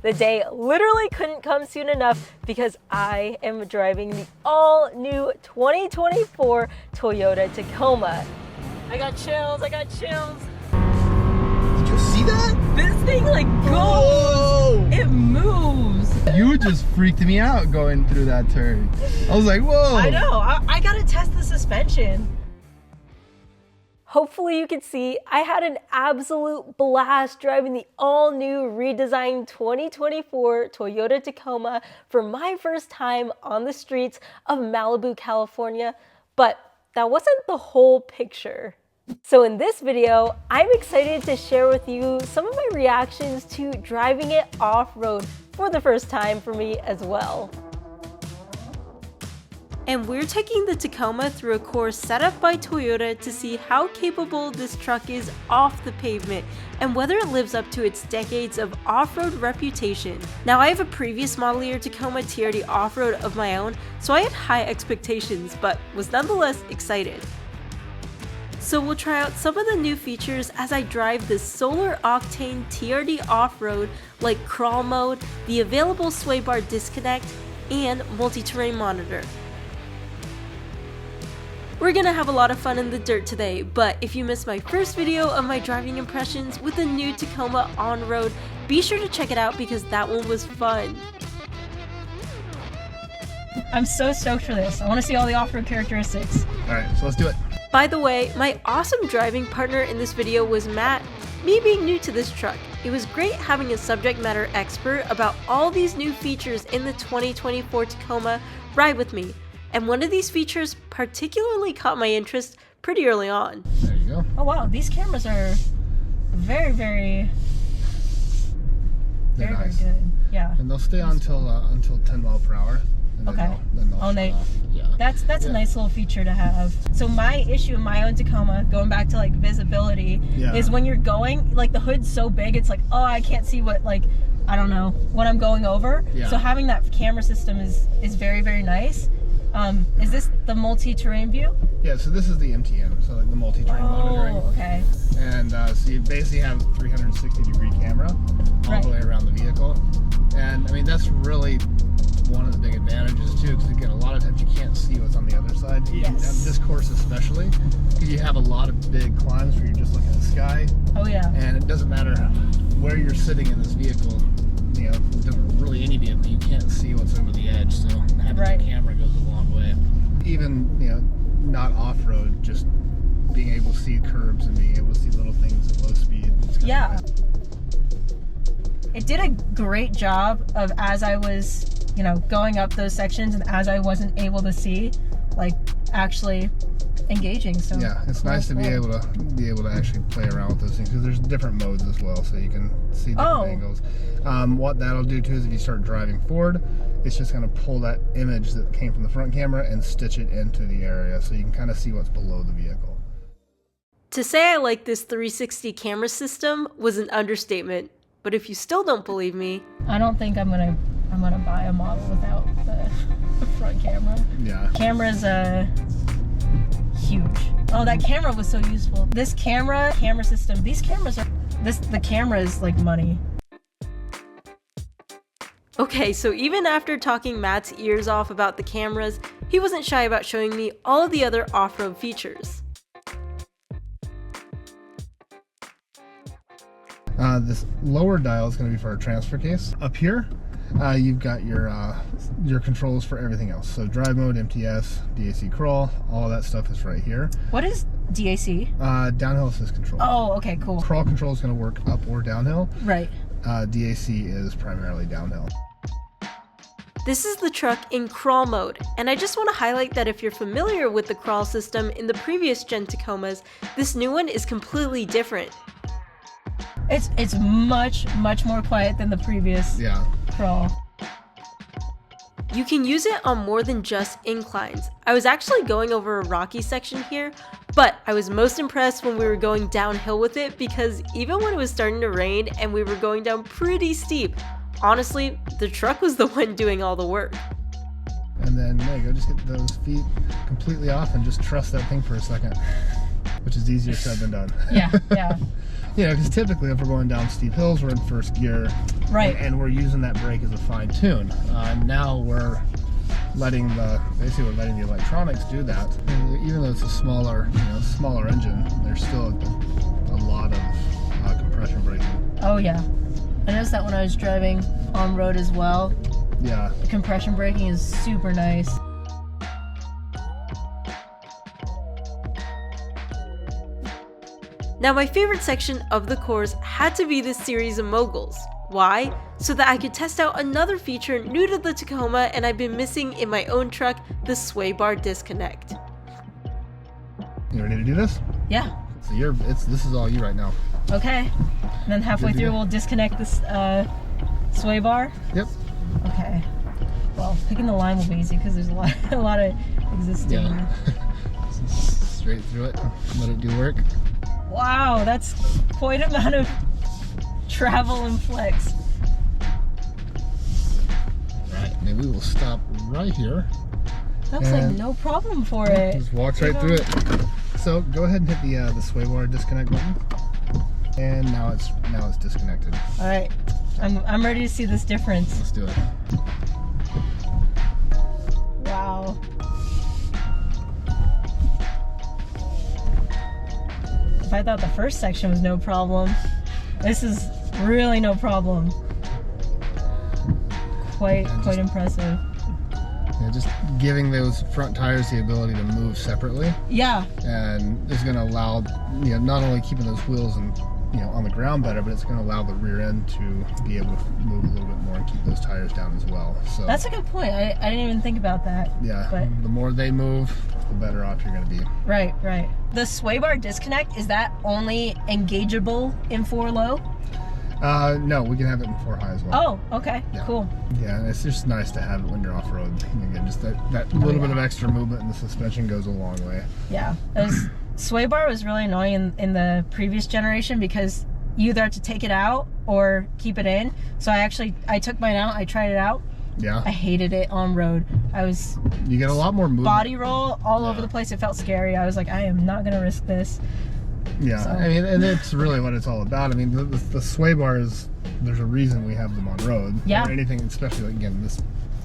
The day literally couldn't come soon enough because I am driving the all-new 2024 Toyota Tacoma. I got chills, I got chills. Did you see that? This thing like goes, Whoa! It moves. You just freaked me out going through that turn. I was like, whoa. I know, I gotta test the suspension. Hopefully you can see I had an absolute blast driving the all-new redesigned 2024 Toyota Tacoma for my first time on the streets of Malibu, California, but that wasn't the whole picture. So in this video, I'm excited to share with you some of my reactions to driving it off-road for the first time for me as well. And we're taking the Tacoma through a course set up by Toyota to see how capable this truck is off the pavement and whether it lives up to its decades of off-road reputation. Now, I have a previous model year Tacoma TRD Off-Road of my own, so I had high expectations, but was nonetheless excited. So we'll try out some of the new features as I drive this solar octane TRD Off-Road, like crawl mode, the available sway bar disconnect, and multi-terrain monitor. We're gonna have a lot of fun in the dirt today, but if you missed my first video of my driving impressions with the new Tacoma on-road, be sure to check it out because that one was fun. I'm so stoked for this. I want to see all the off-road characteristics. Alright, so let's do it. By the way, my awesome driving partner in this video was Matt. Me being new to this truck, it was great having a subject matter expert about all these new features in the 2024 Tacoma ride with me. And one of these features particularly caught my interest pretty early on. There you go. Oh wow, these cameras are very nice. good. Yeah. And they'll stay on until 10 miles per hour. And Okay. Then they'll shut off. Yeah. That's a nice little feature to have. So my issue in my own Tacoma, going back to like visibility, is when you're going, like the hood's so big, it's like, oh, I can't see what, like, I don't know, what I'm going over. Yeah. So having that camera system is very nice. Is this the multi-terrain view? Yeah, so this is the MTM, so like the multi-terrain monitoring. Oh, okay. And so you basically have a 360-degree camera all the way around the vehicle. And I mean, that's really one of the big advantages too, because again, a lot of times you can't see what's on the other side. Yes. And this course especially, because you have a lot of big climbs where you're just looking at the sky. Oh yeah. And it doesn't matter where you're sitting in this vehicle, you know, really any vehicle, you can't see what's over the edge, so having the camera goes a long way. Even, you know, not off-road, just being able to see curbs and being able to see little things at low speed. Yeah. It did a great job of, as I was, you know, going up those sections and as I wasn't able to see, like actually engaging. So yeah, it's nice to be able to actually play around with those things, because there's different modes as well, so you can see different angles. What that'll do too is if you start driving forward, it's just going to pull that image that came from the front camera and stitch it into the area, so you can kind of see what's below the vehicle. To say I like this 360 camera system was an understatement, but if you still don't believe me, I don't think I'm gonna buy a model without the front camera. Yeah. Camera's huge. Oh, that camera was so useful. This camera system, these cameras are, the camera is like money. Okay, so even after talking Matt's ears off about the cameras, he wasn't shy about showing me all of the other off-road features. This lower dial is going to be for our transfer case. Up here, you've got your controls for everything else. So drive mode, MTS, DAC crawl, all of that stuff is right here. What is DAC? Downhill assist control. Oh, okay, cool. Crawl control is going to work up or downhill. Right. DAC is primarily downhill. This is the truck in crawl mode, and I just want to highlight that if you're familiar with the crawl system in the previous gen Tacomas, this new one is completely different. It's much more quiet than the previous crawl. You can use it on more than just inclines. I was actually going over a rocky section here, but I was most impressed when we were going downhill with it, because even when it was starting to rain and we were going down pretty steep, honestly, the truck was the one doing all the work. And then there you go, just get those feet completely off and just trust that thing for a second, which is easier said than done. Yeah. You know, because typically if we're going down steep hills, we're in first gear. Right. And we're using that brake as a fine tune. Now we're letting the electronics do that. And even though it's a smaller engine, there's still a lot of compression braking. Oh yeah. I noticed that when I was driving on road as well. Yeah. The compression braking is super nice. Now my favorite section of the course had to be this series of moguls. Why? So that I could test out another feature new to the Tacoma and I've been missing in my own truck, the sway bar disconnect. You ready to do this? Yeah. So this is all you right now. Okay. And then halfway through we'll disconnect this sway bar? Yep. Okay. Well, picking the line will be easy because there's a lot of existing. Yeah. Straight through it. Let it do work. Wow, that's quite an amount of travel and flex. Right, and we will stop right here. That's like no problem for it. Just walk right through it. So go ahead and hit the sway bar disconnect button. And now it's disconnected. All right, I'm ready to see this difference. Let's do it. Wow. If I thought the first section was no problem, this is really no problem. Quite impressive. Yeah, just giving those front tires the ability to move separately. Yeah. And it's going to allow, not only keeping those wheels and on the ground better, but it's going to allow the rear end to be able to move a little bit more and keep those tires down as well. So that's a good point. I didn't even think about that. Yeah. But the more they move, the better off you're going to be. Right. The sway bar disconnect, is that only engageable in 4 low? No, we can have it in 4 high as well. Oh, okay. Yeah. Cool. Yeah, it's just nice to have it when you're off-road. Again, just that little bit of extra movement in the suspension goes a long way. Yeah. Sway bar was really annoying in the previous generation because you either had to take it out or keep it in. So I took mine out, I tried it out. Yeah. I hated it on road. You get a lot more movement. Body roll all over the place. It felt scary. I was like, I am not going to risk this. Yeah, so. I mean, and it's really what it's all about. I mean, the sway bars, there's a reason we have them on road. Yeah. Or anything, especially, again,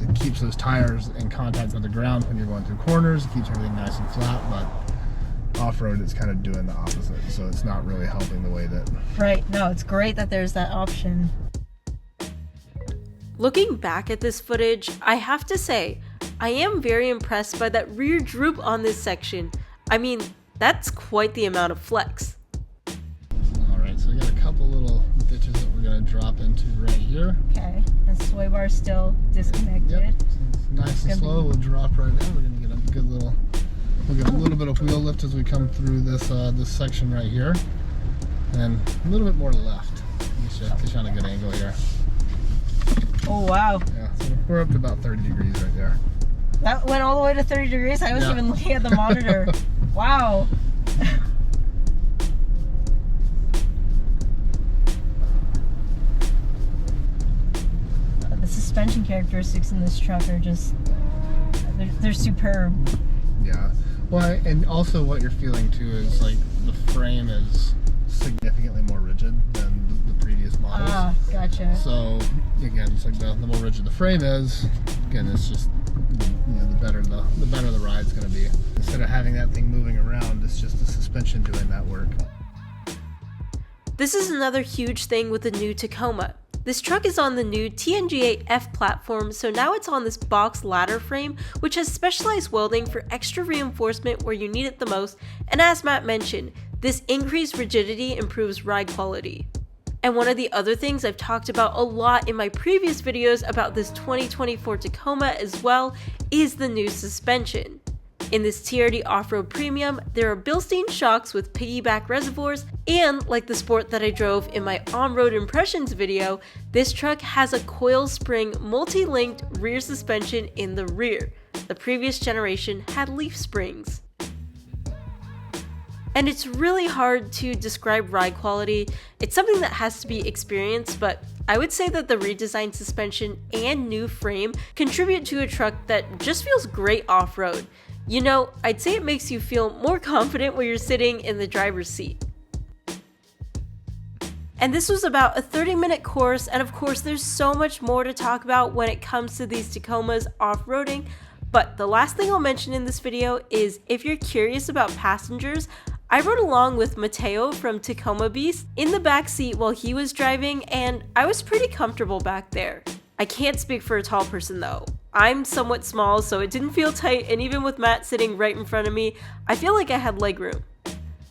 it keeps those tires in contact with the ground when you're going through corners. It keeps everything nice and flat, but off-road, it's kind of doing the opposite. So it's not really helping the way that... Right. No, it's great that there's that option. Looking back at this footage, I have to say, I am very impressed by that rear droop on this section. I mean, that's quite the amount of flex. Alright, so we got a couple little ditches that we're going to drop into right here. Okay, the sway bar still disconnected. Yep, so it's nice and slow. We'll drop right there. We're going to get a good little, we'll get a little bit of wheel lift as we come through this section right here. And a little bit more left. Get you on a good angle here. Oh wow. Yeah, so we're up to about 30 degrees right there. That went all the way to 30 degrees? I wasn't even looking at the monitor. Wow. The suspension characteristics in this truck are just, they're superb. Yeah. Well, and also what you're feeling too is like the frame is significantly more rigid than the previous models. Ah, gotcha. So again, it's like the more rigid the frame is, again, it's just the better the ride's going to be. Instead of having that thing moving around, it's just the suspension doing that work. This is another huge thing with the new Tacoma. This truck is on the new TNGA-F platform, so now it's on this box ladder frame, which has specialized welding for extra reinforcement where you need it the most, and as Matt mentioned, this increased rigidity improves ride quality. And one of the other things I've talked about a lot in my previous videos about this 2024 Tacoma as well is the new suspension. In this TRD Off-Road Premium, there are Bilstein shocks with piggyback reservoirs, and like the Sport that I drove in my on-road impressions video, this truck has a coil spring multi-linked rear suspension in the rear. The previous generation had leaf springs. And it's really hard to describe ride quality. It's something that has to be experienced, but I would say that the redesigned suspension and new frame contribute to a truck that just feels great off-road. You know, I'd say it makes you feel more confident when you're sitting in the driver's seat. And this was about a 30-minute course, and of course there's so much more to talk about when it comes to these Tacomas off-roading, but the last thing I'll mention in this video is if you're curious about passengers, I rode along with Mateo from Tacoma Beast in the back seat while he was driving, and I was pretty comfortable back there. I can't speak for a tall person though. I'm somewhat small, so it didn't feel tight, and even with Matt sitting right in front of me, I feel like I had legroom.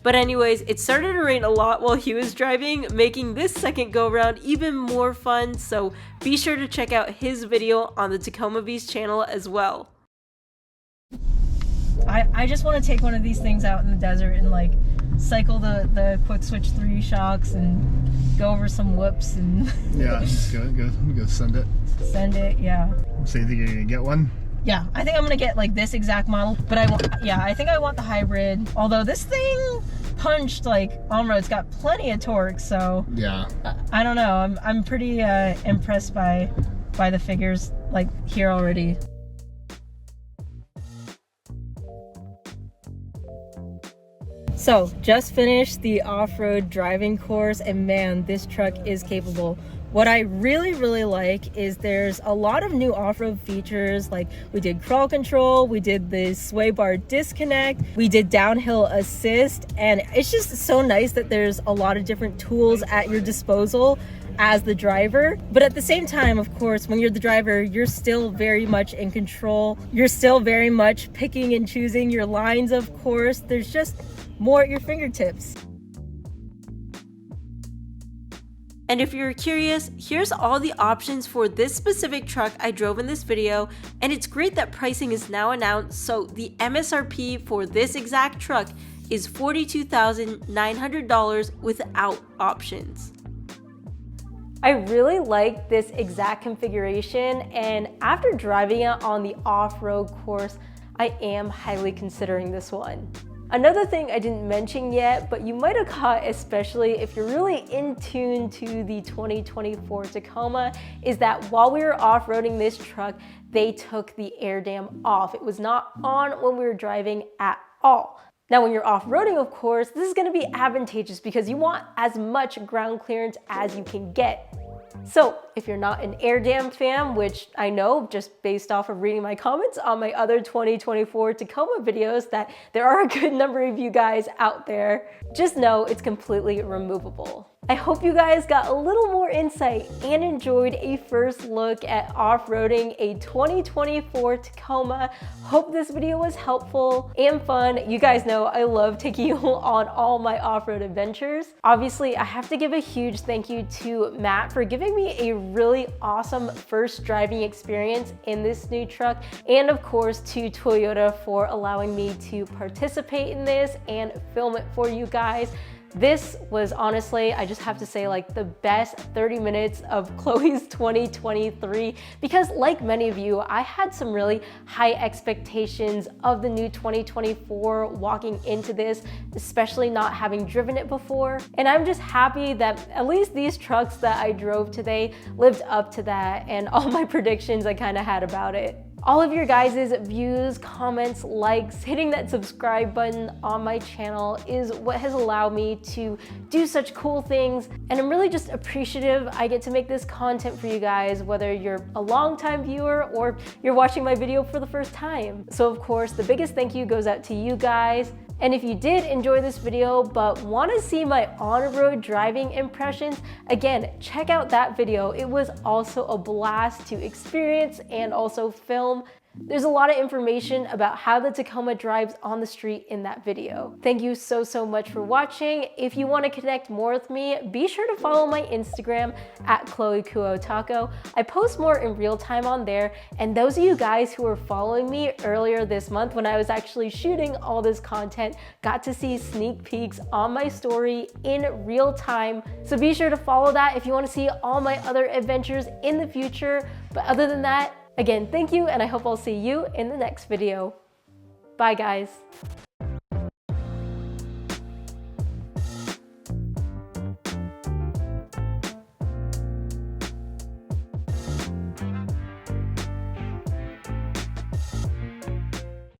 But anyways, it started to rain a lot while he was driving, making this second go around even more fun, so be sure to check out his video on the Tacoma Beast channel as well. I just want to take one of these things out in the desert and like cycle the quick switch 3 shocks and go over some whoops and yeah, just go send it. Send it, yeah. So you think you're gonna get one? Yeah, I think I'm gonna get like this exact model, but I think I want the hybrid. Although this thing punched like on road, it's got plenty of torque, so yeah. I don't know. I'm pretty impressed by the figures like here already. So, just finished the off-road driving course, and man, this truck is capable. What I really like is there's a lot of new off-road features, like we did crawl control, we did the sway bar disconnect, we did downhill assist, and it's just so nice that there's a lot of different tools at your disposal as the driver. But at the same time, of course, when you're the driver, you're still very much in control. You're still very much picking and choosing your lines, of course. There's just more at your fingertips. And if you're curious, here's all the options for this specific truck I drove in this video, and it's great that pricing is now announced, so the MSRP for this exact truck is $42,900 without options. I really like this exact configuration, and after driving it on the off-road course, I am highly considering this one. Another thing I didn't mention yet, but you might have caught, especially if you're really in tune to the 2024 Tacoma, is that while we were off-roading this truck, they took the air dam off. It was not on when we were driving at all. Now, when you're off-roading, of course, this is going to be advantageous because you want as much ground clearance as you can get. So if you're not an air dam fan, which I know just based off of reading my comments on my other 2024 Tacoma videos that there are a good number of you guys out there, just know it's completely removable. I hope you guys got a little more insight and enjoyed a first look at off-roading a 2024 Tacoma. Hope this video was helpful and fun. You guys know I love taking you on all my off-road adventures. Obviously, I have to give a huge thank you to Matt for giving me a really awesome first driving experience in this new truck, and of course to Toyota for allowing me to participate in this and film it for you guys. This was honestly, I just have to say, like the best 30 minutes of Chloe's 2023, because like many of you, I had some really high expectations of the new 2024 walking into this, especially not having driven it before. And I'm just happy that at least these trucks that I drove today lived up to that and all my predictions I kind of had about it. All of your guys' views, comments, likes, hitting that subscribe button on my channel is what has allowed me to do such cool things, and I'm really just appreciative I get to make this content for you guys, whether you're a longtime viewer or you're watching my video for the first time. So of course, the biggest thank you goes out to you guys. And if you did enjoy this video but want to see my on-road driving impressions, again, check out that video. It was also a blast to experience and also film. There's a lot of information about how the Tacoma drives on the street in that video. Thank you so much for watching. If you want to connect more with me, be sure to follow my Instagram at ChloeKuo Taco. I post more in real time on there, and those of you guys who were following me earlier this month when I was actually shooting all this content got to see sneak peeks on my story in real time. So be sure to follow that if you want to see all my other adventures in the future. But other than that, again, thank you, and I hope I'll see you in the next video. Bye, guys.